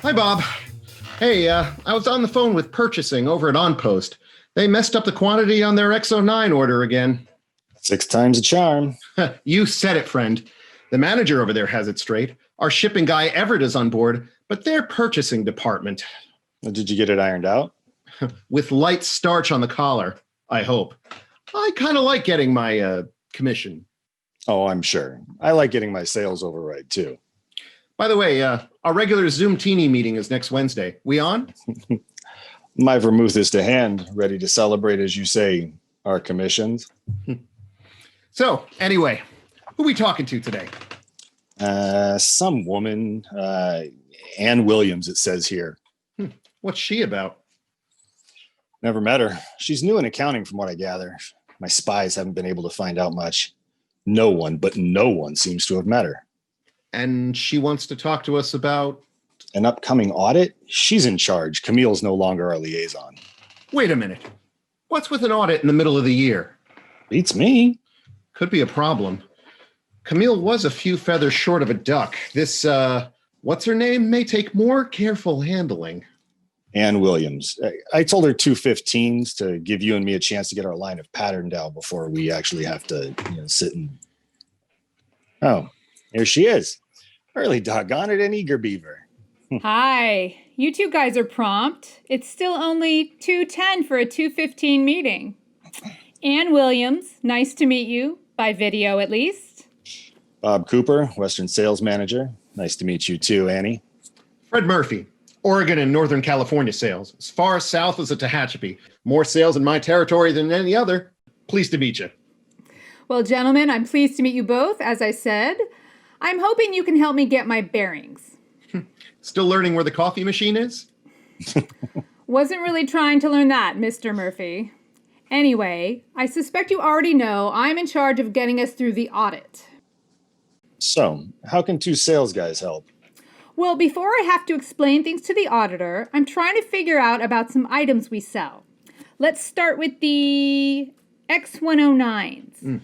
Hi, Bob. Hey, I was on the phone with purchasing over at OnPost. They messed up the quantity on their X09 order again. 6 times a charm. You said it, friend. The manager over there has it straight. Our shipping guy Everett is on board, but their purchasing department. Did you get it ironed out? With light starch on the collar, I hope. I kind of like getting my commission. Oh, I'm sure. I like getting my sales override too. By the way, our regular Zoom Teeny meeting is next Wednesday. We on? My vermouth is to hand, ready to celebrate, as you say, our commissions. So, anyway, who we talking to today? Some woman, Ann Williams, it says here. What's she about? Never met her. She's new in accounting from what I gather. My spies haven't been able to find out much. No one seems to have met her. And she wants to talk to us about... An upcoming audit? She's in charge. Camille's no longer our liaison. Wait a minute. What's with an audit in the middle of the year? Beats me. Could be a problem. Camille was a few feathers short of a duck. This, what's her name, may take more careful handling. Ann Williams. I told her 2:15s to give you and me a chance to get our line of pattern down before we actually have to sit and... Oh, here she is. Early doggone it, an eager beaver. Hi. You two guys are prompt. It's still only 2:10 for a 2:15 meeting. Ann Williams, nice to meet you, by video at least. Bob Cooper, Western Sales Manager. Nice to meet you too, Annie. Fred Murphy, Oregon and Northern California sales. As far south as the Tehachapi. More sales in my territory than any other. Pleased to meet you. Well, gentlemen, I'm pleased to meet you both, as I said. I'm hoping you can help me get my bearings. Still learning where the coffee machine is? Wasn't really trying to learn that, Mr. Murphy. Anyway, I suspect you already know I'm in charge of getting us through the audit. So, how can 2 sales guys help? Well, before I have to explain things to the auditor, I'm trying to figure out about some items we sell. Let's start with the X109s.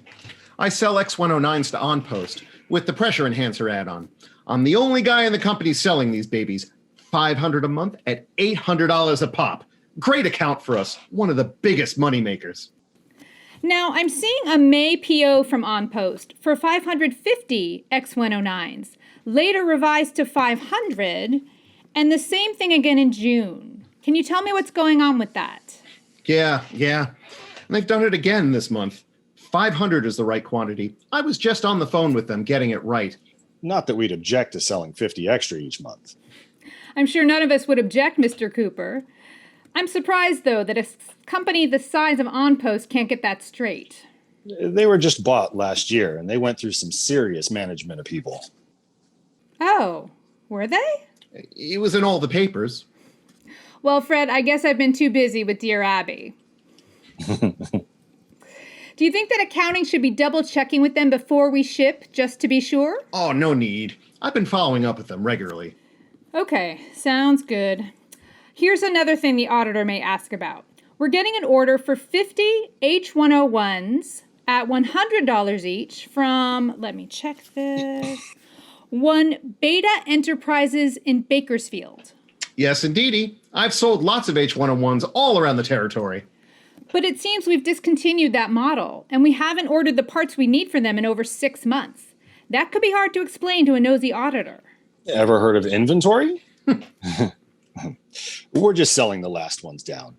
I sell X109s to OnPost with the pressure enhancer add-on. I'm the only guy in the company selling these babies. $500 a month at $800 a pop. Great account for us. One of the biggest money makers. Now, I'm seeing a May PO from OnPost for 550 X109s, later revised to 500, and the same thing again in June. Can you tell me what's going on with that? Yeah. And they've done it again this month. 500 is the right quantity. I was just on the phone with them getting it right. Not that we'd object to selling 50 extra each month. I'm sure none of us would object, Mr. Cooper. I'm surprised, though, that a company the size of OnPost can't get that straight. They were just bought last year, and they went through some serious management upheaval. Oh, were they? It was in all the papers. Well, Fred, I guess I've been too busy with Dear Abby. Do you think that accounting should be double-checking with them before we ship, just to be sure? Oh, no need. I've been following up with them regularly. Okay, sounds good. Here's another thing the auditor may ask about. We're getting an order for 50 H101s at $100 each from, let me check this, one Beta Enterprises in Bakersfield. Yes, indeedy. I've sold lots of H101s all around the territory. But it seems we've discontinued that model, and we haven't ordered the parts we need for them in over 6 months. That could be hard to explain to a nosy auditor. Ever heard of inventory? We're just selling the last ones down.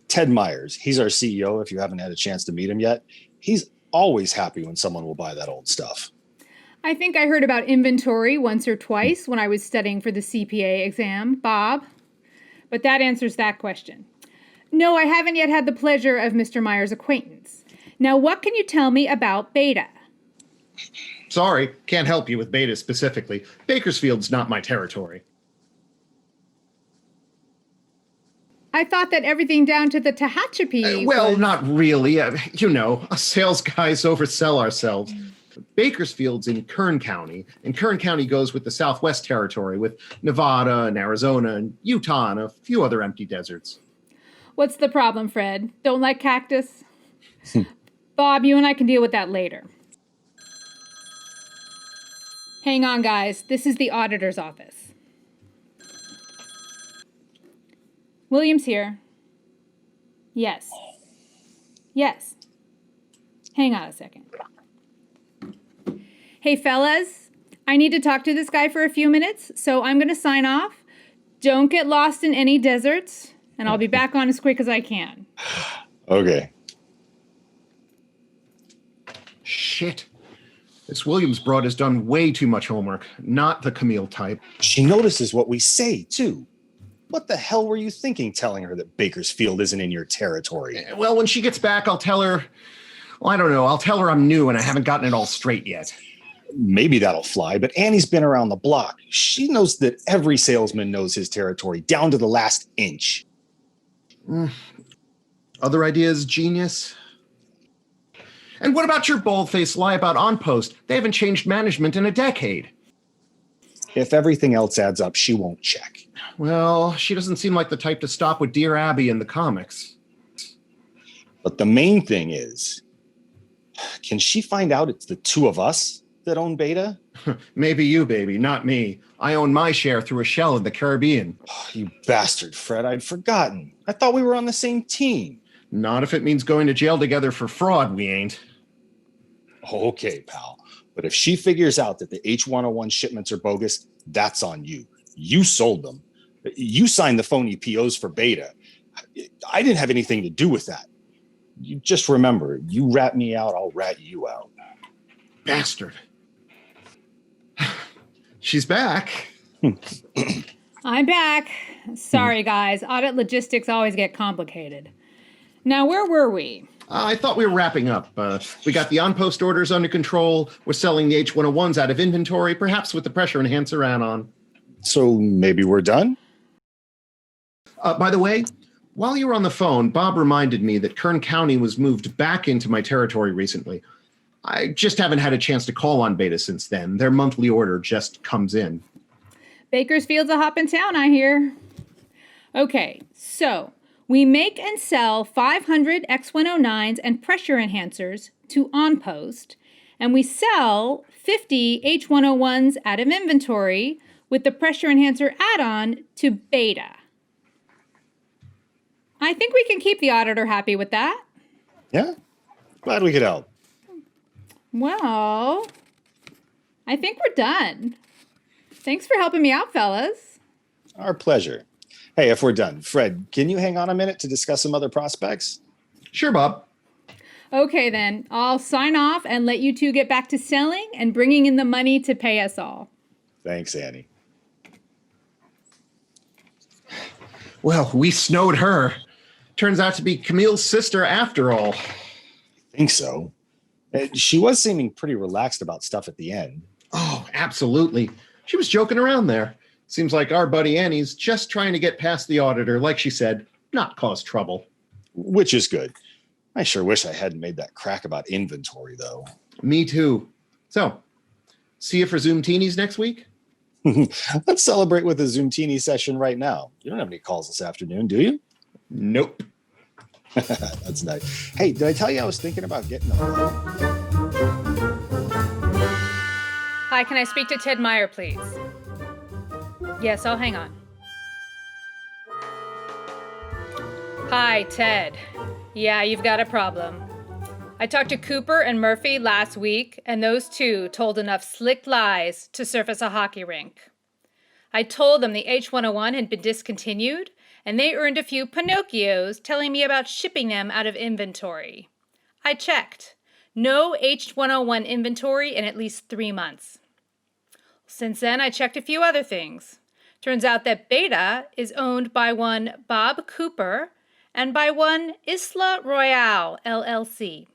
Ted Myers, he's our CEO if you haven't had a chance to meet him yet. He's always happy when someone will buy that old stuff. I think I heard about inventory once or twice when I was studying for the CPA exam, Bob. But that answers that question. No, I haven't yet had the pleasure of Mr. Myers' acquaintance. Now, what can you tell me about Beta? Sorry, can't help you with Beta specifically. Bakersfield's not my territory. I thought that everything down to the Tehachapi was... Not really. Us sales guys oversell ourselves. Bakersfield's in Kern County, and Kern County goes with the Southwest Territory with Nevada and Arizona and Utah and a few other empty deserts. What's the problem, Fred? Don't like cactus? Bob, you and I can deal with that later. Hang on, guys. This is the auditor's office. William's here. Yes. Yes. Hang on a second. Hey, fellas, I need to talk to this guy for a few minutes, so I'm going to sign off. Don't get lost in any deserts, and I'll be back on as quick as I can. Okay. Shit. This Williams broad has done way too much homework. Not the Camille type. She notices what we say, too. What the hell were you thinking telling her that Bakersfield isn't in your territory? Well, when she gets back, I'll tell her... Well, I don't know. I'll tell her I'm new and I haven't gotten it all straight yet. Maybe that'll fly, but Annie's been around the block. She knows that every salesman knows his territory, down to the last inch. Other ideas, genius? And what about your bold-faced lie about OnPost? They haven't changed management in a decade. If everything else adds up, she won't check. Well, she doesn't seem like the type to stop with Dear Abby in the comics. But the main thing is, can she find out it's the two of us that own Beta? Maybe you, baby, not me. I own my share through a shell in the Caribbean. Oh, you bastard, Fred. I'd forgotten. I thought we were on the same team. Not if it means going to jail together for fraud, we ain't. Okay, pal. But if she figures out that the H101 shipments are bogus, that's on you. You sold them. You signed the phony POs for Beta. I didn't have anything to do with that. You just remember, you rat me out, I'll rat you out. Bastard. She's back. I'm back. Sorry, guys. Audit logistics always get complicated. Now, where were we? I thought we were wrapping up. We got the on-post orders under control. We're selling the H101s out of inventory, perhaps with the pressure enhancer add-on. So maybe we're done? By the way, while you were on the phone, Bob reminded me that Kern County was moved back into my territory recently. I just haven't had a chance to call on Beta since then. Their monthly order just comes in. Bakersfield's a hop in town, I hear. Okay, so we make and sell 500 X109s and pressure enhancers to OnPost, and we sell 50 H101s out of inventory with the pressure enhancer add-on to Beta. I think we can keep the auditor happy with that. Yeah? Glad we could help. Well, I think we're done. Thanks for helping me out, fellas. Our pleasure. Hey, if we're done, Fred, can you hang on a minute to discuss some other prospects? Sure, Bob. Okay, then. I'll sign off and let you two get back to selling and bringing in the money to pay us all. Thanks, Annie. Well, we snowed her. Turns out to be Camille's sister after all. I think so. She was seeming pretty relaxed about stuff at the end. Oh, absolutely. She was joking around there. Seems like our buddy Annie's just trying to get past the auditor, like she said, not cause trouble. Which is good. I sure wish I hadn't made that crack about inventory, though. Me too. So, see you for Zoom Teenies next week? Let's celebrate with a Zoomtini session right now. You don't have any calls this afternoon, do you? Nope. That's nice. Hey, did I tell you I was thinking about getting a boat? Hi, can I speak to Ted Meyer, please? Yes, I'll hang on. Hi, Ted. Yeah, you've got a problem. I talked to Cooper and Murphy last week, and those two told enough slick lies to surface a hockey rink. I told them the H101 had been discontinued, and they earned a few Pinocchios telling me about shipping them out of inventory. I checked. No H101 inventory in at least 3 months. Since then, I checked a few other things. Turns out that Beta is owned by one Bob Cooper and by one Isla Royale, LLC.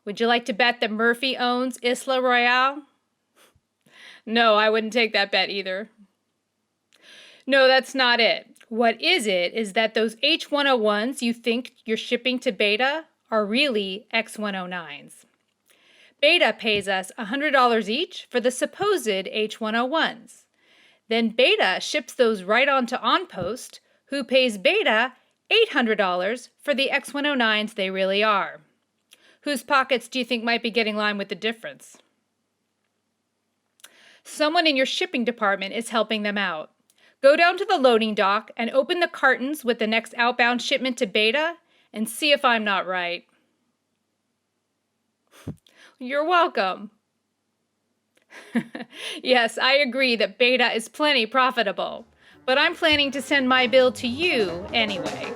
Would you like to bet that Murphy owns Isla Royale? No, I wouldn't take that bet either. No, that's not it. What is it is that those H101s you think you're shipping to Beta are really X109s. Beta pays us $100 each for the supposed H101s. Then Beta ships those right on to OnPost, who pays Beta $800 for the X109s they really are. Whose pockets do you think might be getting lined with the difference? Someone in your shipping department is helping them out. Go down to the loading dock and open the cartons with the next outbound shipment to Beta and see if I'm not right. You're welcome. Yes, I agree that Beta is plenty profitable, but I'm planning to send my bill to you anyway.